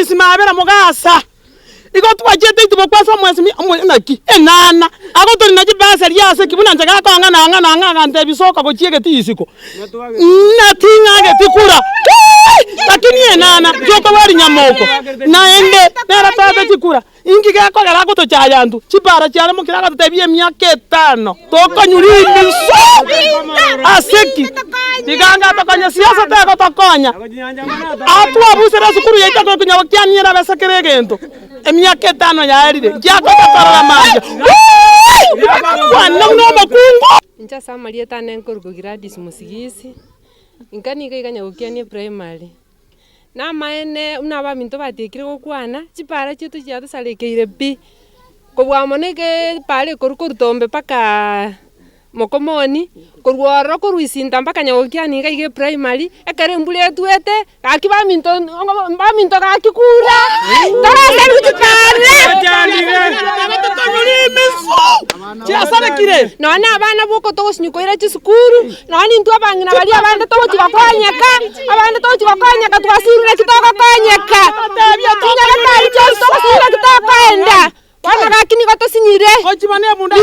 Gladys mabera mugasa. Iko twajete itubokwaso mwezi naki. Enana. Ako tori naji basa lyase kibuna njaga kwanga nanga ntebisoka ko chiege tisiko. Natinga getikura. Lakini enana joko wari nyamoko. Naende nera tada tikura. Ingi gako gara ko to chayandu. Chipara cyane mukira ka tebye myaka 5. Tokonyuri so. Aseki. Diganga tokanya siasa ta ko tokonya. Atu abusera sukuru yaita ko kunyawakyani era basakere gento. Emyaka 5 yarire. Gyako tatara manja. Wana no makungo. Ncha samaria tane nkorgo Gladys Musigisi. Inkani kanya ukiani primary. Na maene unaba minto batekire gokwana chipara chitu chiatu salekeire pi. Kobwa moneke pale korutombe paka mokomoni korworo korwisinda mpaka nyawokiani kaige primary ekare mbule tuete akiba minto kakikura tarasa kutipare chiasana kire nona abana boko togosinyukoira chisukuru noni ntu abangina bali abana togochi bakonyeka twasirire kitoko konyeka tabia tunyaka tari chose togosirire kitoko enda wana gakini goto sinyire ochimane bunda